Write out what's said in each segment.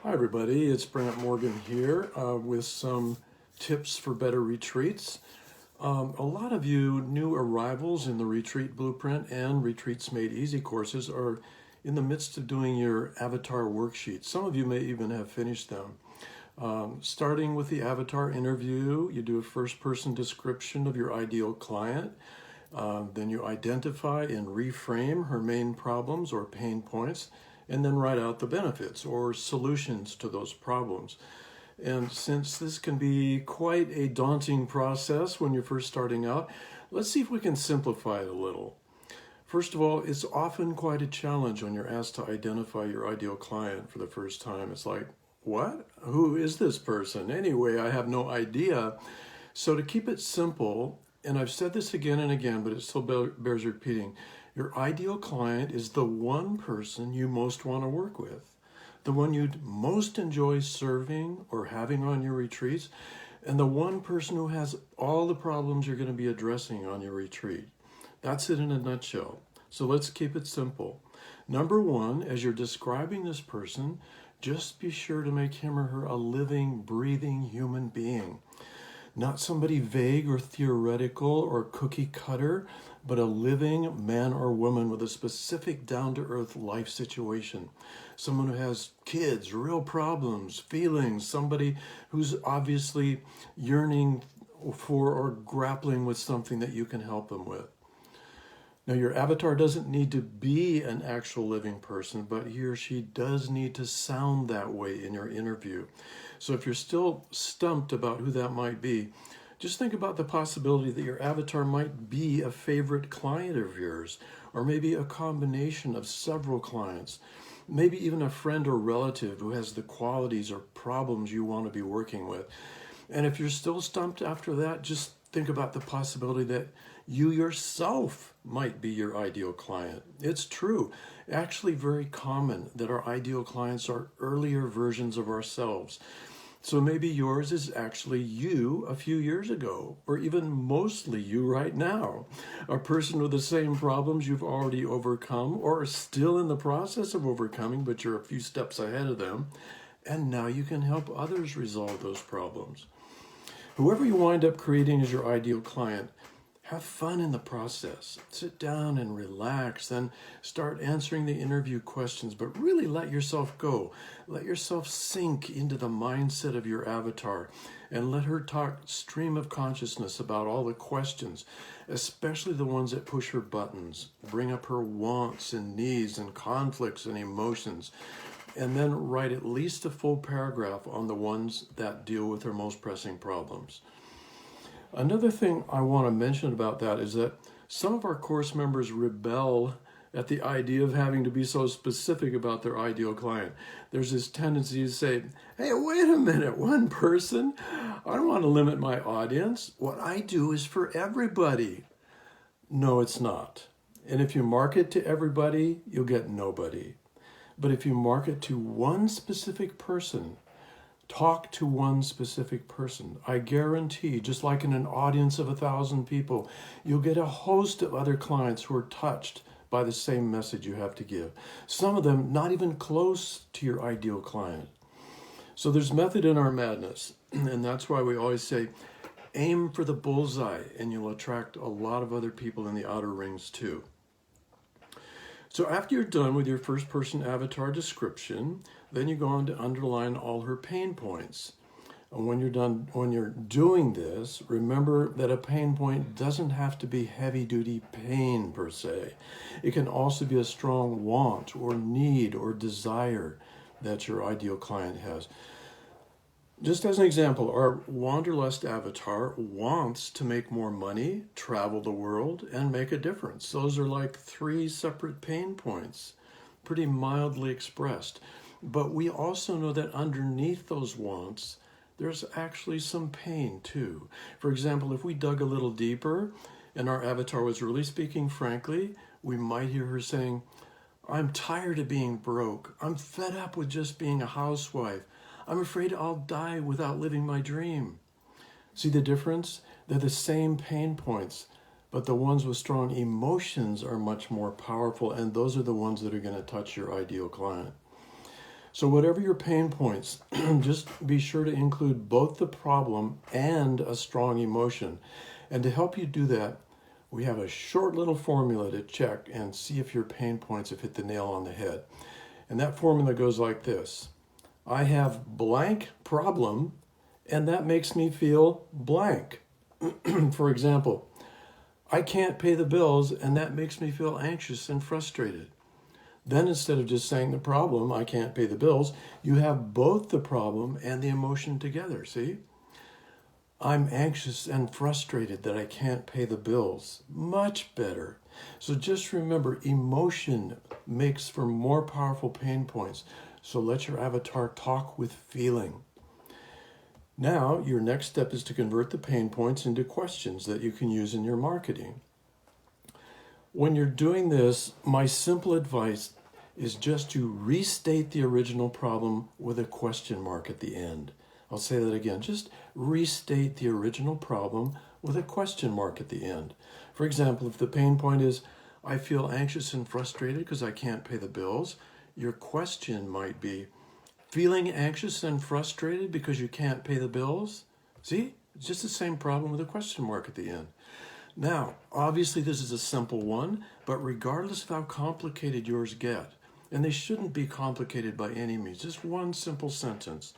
Hi everybody, it's Brandt Morgan here with some tips for better retreats. A lot of you new arrivals in the Retreat Blueprint and Retreats Made Easy courses are in the midst of doing your avatar worksheets. Some of you may even have finished them. Starting with the avatar interview, you do a first-person description of your ideal client. Then you identify and reframe her main problems or pain points, and then write out the benefits or solutions to those problems. And since this can be quite a daunting process when you're first starting out, let's see if we can simplify it a little. First of all, it's often quite a challenge when you're asked to identify your ideal client for the first time. It's like, what? Who is this person? Anyway, I have no idea. So to keep it simple, and I've said this again and again, but it still bears repeating, your ideal client is the one person you most want to work with, the one you'd most enjoy serving or having on your retreats, and the one person who has all the problems you're going to be addressing on your retreat. That's it in a nutshell. So let's keep it simple. Number one, as you're describing this person, just be sure to make him or her a living, breathing human being. Not somebody vague or theoretical or cookie cutter, but a living man or woman with a specific down-to-earth life situation. Someone who has kids, real problems, feelings, somebody who's obviously yearning for or grappling with something that you can help them with. Now, your avatar doesn't need to be an actual living person, but he or she does need to sound that way in your interview. So if you're still stumped about who that might be, just think about the possibility that your avatar might be a favorite client of yours, or maybe a combination of several clients, maybe even a friend or relative who has the qualities or problems you want to be working with. And if you're still stumped after that, just think about the possibility that you yourself might be your ideal client. It's true, actually very common that our ideal clients are earlier versions of ourselves. So maybe yours is actually you a few years ago, or even mostly you right now, a person with the same problems you've already overcome or are still in the process of overcoming, but you're a few steps ahead of them, and now you can help others resolve those problems. Whoever you wind up creating as your ideal client, have fun in the process. Sit down and relax, then start answering the interview questions, but really let yourself go. Let yourself sink into the mindset of your avatar and let her talk stream of consciousness about all the questions, especially the ones that push her buttons, bring up her wants and needs and conflicts and emotions, and then write at least a full paragraph on the ones that deal with her most pressing problems. Another thing I want to mention about that is that some of our course members rebel at the idea of having to be so specific about their ideal client. There's this tendency to say, hey, wait a minute, one person? I don't want to limit my audience. What I do is for everybody. No, it's not. And if you market to everybody, you'll get nobody. But if you market to one specific person, talk to one specific person, I guarantee, just like in an audience of 1,000 people, you'll get a host of other clients who are touched by the same message you have to give. Some of them not even close to your ideal client. So there's method in our madness, and that's why we always say, aim for the bullseye, and you'll attract a lot of other people in the outer rings too. So after you're done with your first person avatar description, then you go on to underline all her pain points. And when you're doing this, remember that a pain point doesn't have to be heavy duty pain per se. It can also be a strong want or need or desire that your ideal client has. Just as an example, our Wanderlust avatar wants to make more money, travel the world, and make a difference. Those are like 3 separate pain points, pretty mildly expressed. But we also know that underneath those wants, there's actually some pain too. For example, if we dug a little deeper and our avatar was really speaking frankly, we might hear her saying, I'm tired of being broke. I'm fed up with just being a housewife. I'm afraid I'll die without living my dream. See the difference? They're the same pain points, but the ones with strong emotions are much more powerful, and those are the ones that are going to touch your ideal client. So whatever your pain points, just be sure to include both the problem and a strong emotion. And to help you do that, we have a short little formula to check and see if your pain points have hit the nail on the head. And that formula goes like this. I have blank problem, and that makes me feel blank. For example, I can't pay the bills, and that makes me feel anxious and frustrated. Then instead of just saying the problem, I can't pay the bills, you have both the problem and the emotion together, see? I'm anxious and frustrated that I can't pay the bills. Much better. So just remember, emotion makes for more powerful pain points. So let your avatar talk with feeling. Now, your next step is to convert the pain points into questions that you can use in your marketing. When you're doing this, my simple advice is just to restate the original problem with a question mark at the end. I'll say that again. Just restate the original problem with a question mark at the end. For example, if the pain point is, I feel anxious and frustrated because I can't pay the bills, your question might be, feeling anxious and frustrated because you can't pay the bills? See? It's just the same problem with a question mark at the end. Now, obviously this is a simple one, but regardless of how complicated yours get, and they shouldn't be complicated by any means, just one simple sentence.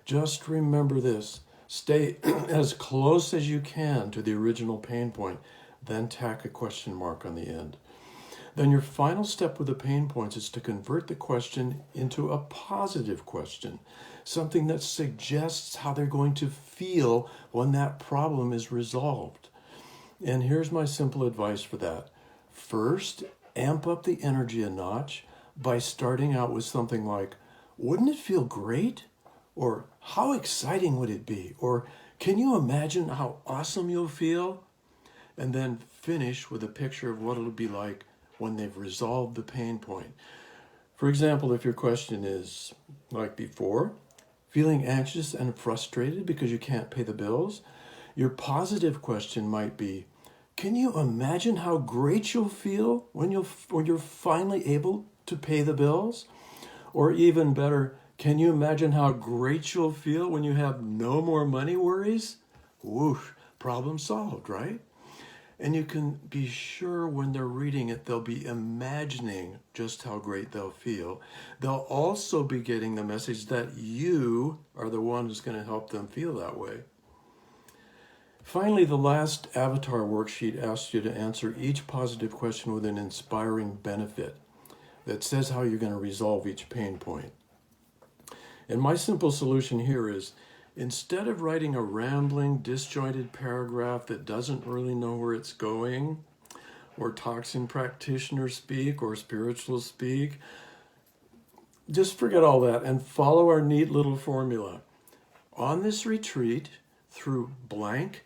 Just remember this. Stay as close as you can to the original pain point, then tack a question mark on the end. Then your final step with the pain points is to convert the question into a positive question, something that suggests how they're going to feel when that problem is resolved. And here's my simple advice for that. First, amp up the energy a notch by starting out with something like, wouldn't it feel great? Or how exciting would it be? Or can you imagine how awesome you'll feel? And then finish with a picture of what it'll be like when they've resolved the pain point. For example, if your question is, like before, feeling anxious and frustrated because you can't pay the bills, your positive question might be, can you imagine how great you'll feel when you're finally able to pay the bills? Or even better, can you imagine how great you'll feel when you have no more money worries? Whoosh, problem solved, right? And you can be sure when they're reading it, they'll be imagining just how great they'll feel. They'll also be getting the message that you are the one who's going to help them feel that way. Finally, the last avatar worksheet asks you to answer each positive question with an inspiring benefit that says how you're going to resolve each pain point. And my simple solution here is, instead of writing a rambling, disjointed paragraph that doesn't really know where it's going, or talks in practitioner speak or spiritual speak, just forget all that and follow our neat little formula. On this retreat, through blank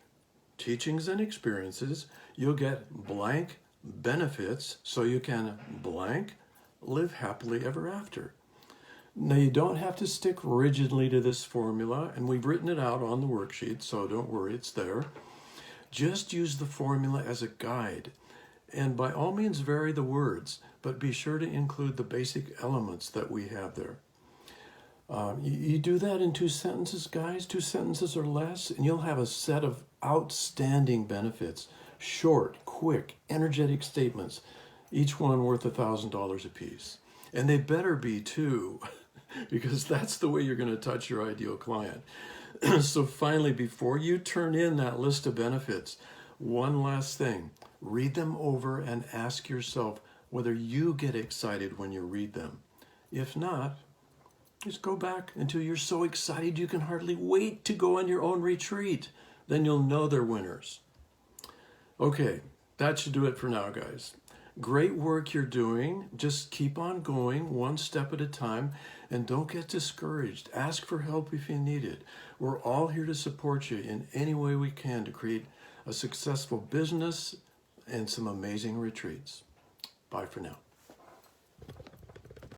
teachings and experiences, you'll get blank benefits so you can blank live happily ever after. Now, you don't have to stick rigidly to this formula, and we've written it out on the worksheet, so don't worry, it's there. Just use the formula as a guide, and by all means vary the words, but be sure to include the basic elements that we have there. You do that in 2 sentences, guys, 2 sentences or less, and you'll have a set of outstanding benefits. Short, quick, energetic statements, each one worth $1,000 a piece. And they better be too, because that's the way you're going to touch your ideal client. So finally, before you turn in that list of benefits, one last thing. Read them over and ask yourself whether you get excited when you read them. If not, just go back until you're so excited you can hardly wait to go on your own retreat. Then you'll know they're winners. Okay, that should do it for now, guys. Great work you're doing. Just keep on going one step at a time and don't get discouraged. Ask for help if you need it. We're all here to support you in any way we can to create a successful business and some amazing retreats. Bye for now.